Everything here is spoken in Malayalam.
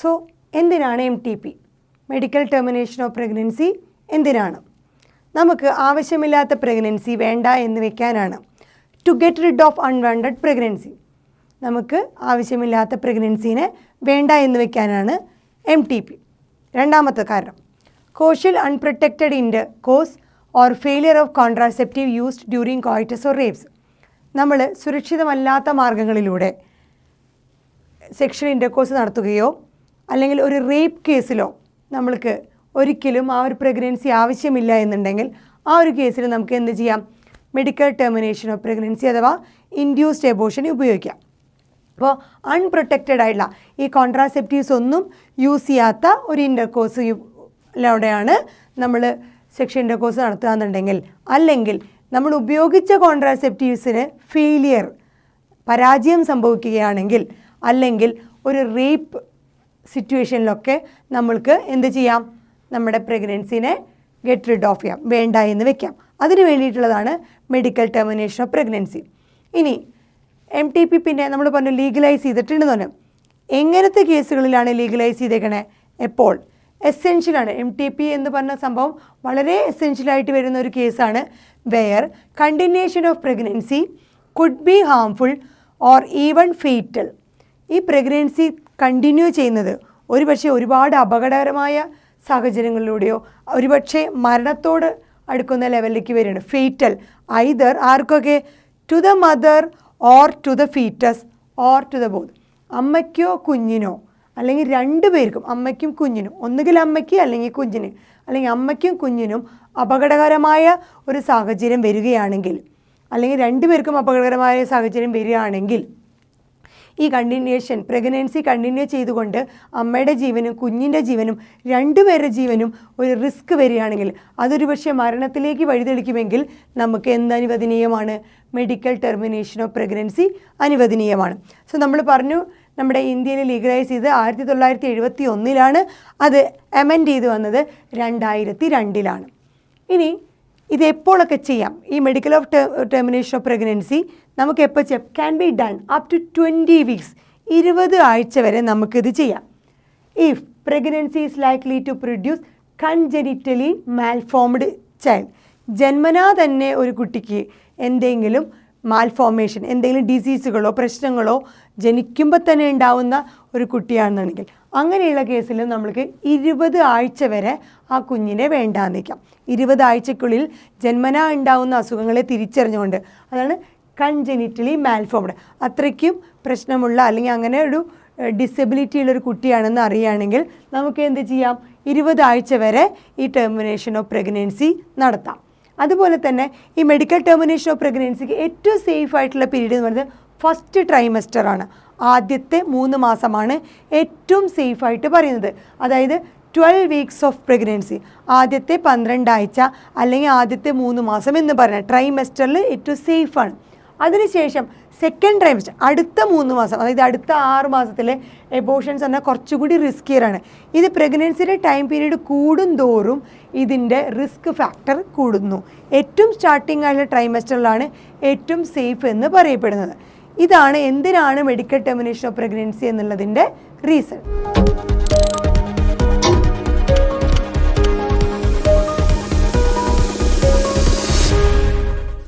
സോ എന്തിനാണ് MTP, medical termination of pregnancy? എന്തിനാണ്? നമുക്ക് ആവശ്യമില്ലാത്ത പ്രഗ്നൻസി വേണ്ട എന്ന് വെക്കാനാണ്. To get rid of unwanted pregnancy, നമുക്ക് ആവശ്യമില്ലാത്ത പ്രഗ്നൻസീനെ വേണ്ട എന്ന് വെക്കാനാണ് MTP. രണ്ടാമത്തെ കാരണം, casual unprotected intercourse or failure of contraceptive used during coitus or rapes. നമ്മൾ സുരക്ഷിതമല്ലാത്ത മാർഗങ്ങളിലൂടെ സെക്ഷൽ ഇൻ്റർകോഴ്സ് നടത്തുകയോ അല്ലെങ്കിൽ ഒരു റേപ്പ് കേസിലോ നമ്മൾക്ക് ഒരിക്കലും ആ ഒരു പ്രഗ്നൻസി ആവശ്യമില്ല എന്നുണ്ടെങ്കിൽ ആ ഒരു കേസിൽ നമുക്ക് എന്ത് ചെയ്യാം? മെഡിക്കൽ ടെർമിനേഷൻ ഓഫ് പ്രഗ്നൻസി അഥവാ ഇൻഡ്യൂസ്ഡ് എബോർഷൻ ഉപയോഗിക്കാം. അപ്പോൾ അൺപ്രൊട്ടക്റ്റഡ് ആയിട്ടുള്ള ഈ കോൺട്രാസെപ്റ്റീവ്സ് ഒന്നും യൂസ് ചെയ്യാത്ത ഒരു ഇൻ്റർകോഴ്സിലൂടെയാണ് നമ്മൾ സെക്ഷൽ ഇൻ്റർകോഴ്സ് നടത്തുക എന്നുണ്ടെങ്കിൽ, അല്ലെങ്കിൽ നമ്മൾ ഉപയോഗിച്ച കോൺട്രാസെപ്റ്റീവ്സിന് ഫെയിലിയർ, പരാജയം സംഭവിക്കുകയാണെങ്കിൽ, അല്ലെങ്കിൽ ഒരു റേപ്പ് സിറ്റുവേഷനിലൊക്കെ നമ്മൾക്ക് എന്ത് ചെയ്യാം? നമ്മുടെ പ്രഗ്നൻസിനെ ഗെറ്റ് റിഡ് ഓഫ് ചെയ്യാം, വേണ്ട എന്ന് വെക്കാം. അതിന് വേണ്ടിയിട്ടുള്ളതാണ് മെഡിക്കൽ ടെർമിനേഷൻ ഓഫ് പ്രഗ്നൻസി. ഇനി MTP പിന്നെ നമ്മൾ പറഞ്ഞു ലീഗലൈസ് ചെയ്തിട്ടുണ്ടെന്ന് പറഞ്ഞു. എങ്ങനത്തെ കേസുകളിലാണ് ലീഗലൈസ് ചെയ്തേക്കണേ? എപ്പോൾ എസെൻഷ്യലാണ്. MTP എന്ന് പറഞ്ഞ സംഭവം വളരെ എസെൻഷ്യലായിട്ട് വരുന്ന ഒരു കേസാണ്. Where continuation of pregnancy could be harmful or even fatal. ഈ പ്രഗ്നൻസി കണ്ടിന്യൂ ചെയ്യുന്നത് ഒരുപക്ഷെ ഒരുപാട് അപകടകരമായ സാഹചര്യങ്ങളിലൂടെയോ ഒരുപക്ഷെ മരണത്തോട് അടുക്കുന്ന ലെവലിലേക്ക് വരികയാണ്. ഫേറ്റൽ ഐദർ ആർക്കൊക്കെ? To the mother or to the foetus or to the both. അമ്മയ്ക്കോ കുഞ്ഞിനോ അല്ലെങ്കിൽ രണ്ടു പേർക്കും, അമ്മയ്ക്കും കുഞ്ഞിനും, ഒന്നുകിൽ അമ്മയ്ക്ക് അല്ലെങ്കിൽ കുഞ്ഞിന്, അല്ലെങ്കിൽ അമ്മയ്ക്കും കുഞ്ഞിനും അപകടകരമായ ഒരു സാഹചര്യം വരികയാണെങ്കിൽ, അല്ലെങ്കിൽ രണ്ടുപേർക്കും അപകടകരമായ സാഹചര്യം വരികയാണെങ്കിൽ ഈ കണ്ടിന്യൂഷൻ പ്രഗ്നൻസി കണ്ടിന്യൂ ചെയ്തുകൊണ്ട് അമ്മയുടെ ജീവനും കുഞ്ഞിൻ്റെ ജീവനും രണ്ടുപേരുടെ ജീവനും ഒരു റിസ്ക് വരികയാണെങ്കിൽ, അതൊരു പക്ഷേ മരണത്തിലേക്ക് വഴിതെളിക്കുമെങ്കിൽ നമുക്ക് എന്ത് അനുവദനീയമാണ്? മെഡിക്കൽ ടെർമിനേഷൻ ഓഫ് പ്രഗ്നൻസി അനുവദനീയമാണ്. സോ നമ്മൾ പറഞ്ഞു നമ്മുടെ ഇന്ത്യയിൽ ലീഗലൈസ് ചെയ്ത് 1971 അത് അമെൻഡ് ചെയ്ത് വന്നത് 2002. ഇനി ഇത് എപ്പോഴൊക്കെ ചെയ്യാം? ഈ medical of termination of pregnancy നമുക്ക് എപ്പോൾ ചെയ്യാം? Can be done up to 20 weeks, 20 ആഴ്ച വരെ നമുക്കിത് ചെയ്യാം. If pregnancy is likely to produce congenitally malformed child, ജന്മനാ തന്നെ ഒരു കുട്ടിക്ക് എന്തെങ്കിലും മാൽഫോർമേഷൻ, എന്തെങ്കിലും ഡിസീസുകളോ പ്രശ്നങ്ങളോ ജനിക്കുമ്പോൾ തന്നെ ഉണ്ടാവുന്ന ഒരു കുട്ടിയാണെന്നുണ്ടെങ്കിൽ, അങ്ങനെയുള്ള കേസിലും നമ്മൾക്ക് 20 ആഴ്ച വരെ ആ കുഞ്ഞിനെ വേണ്ടാന്ന് വയ്ക്കാം. 20 ആഴ്ചക്കുള്ളിൽ ജന്മനാ ഉണ്ടാവുന്ന അസുഖങ്ങളെ തിരിച്ചറിഞ്ഞുകൊണ്ട്, അതാണ് കൺജെനിറ്റലി മാൽഫോംഡ്, അത്രയ്ക്കും പ്രശ്നമുള്ള അല്ലെങ്കിൽ അങ്ങനെ ഒരു ഡിസബിലിറ്റി ഉള്ളൊരു കുട്ടിയാണെന്ന് അറിയുകയാണെങ്കിൽ നമുക്ക് എന്ത് ചെയ്യാം? 20 ആഴ്ച വരെ ഈ ടെർമിനേഷൻ ഓഫ് പ്രഗ്നൻസി നടത്താം. അതുപോലെ തന്നെ ഈ മെഡിക്കൽ ടെർമിനേഷൻ ഓഫ് പ്രഗ്നൻസിക്ക് ഏറ്റവും സേഫ് ആയിട്ടുള്ള പീരീഡ് എന്ന് പറയുന്നത് ഫസ്റ്റ് ട്രൈമസ്റ്റർ ആണ്. ആദ്യത്തെ 3 മാസമാണ് ഏറ്റവും സേഫായിട്ട് പറയുന്നത്. അതായത് 12 വീക്സ് ഓഫ് പ്രഗ്നൻസി, ആദ്യത്തെ 12 ആഴ്ച അല്ലെങ്കിൽ ആദ്യത്തെ 3 മാസം എന്ന് പറയുന്നത് ട്രൈമസ്റ്ററിൽ ഏറ്റവും സേഫാണ്. അതിനുശേഷം സെക്കൻഡ് ട്രൈമസ്റ്റർ, അടുത്ത 3 മാസം, അതായത് അടുത്ത 6 മാസത്തിലെ എബോർഷൻസ് പറഞ്ഞാൽ കുറച്ചുകൂടി റിസ്കിയറാണ്. ഇത് പ്രഗ്നൻസിയുടെ ടൈം പീരീഡ് കൂടുന്തോറും ഇതിൻ്റെ റിസ്ക് ഫാക്ടർ കൂടുന്നു. ഏറ്റവും സ്റ്റാർട്ടിംഗ് ആയിട്ടുള്ള ട്രൈമസ്റ്ററിലാണ് ഏറ്റവും സേഫ് എന്ന് പറയപ്പെടുന്നത്. ഇതാണ് എന്തിനാണ് മെഡിക്കൽ ടെർമിനേഷൻ ഓഫ് പ്രഗ്നൻസി എന്നുള്ളതിൻ്റെ റീസൺ.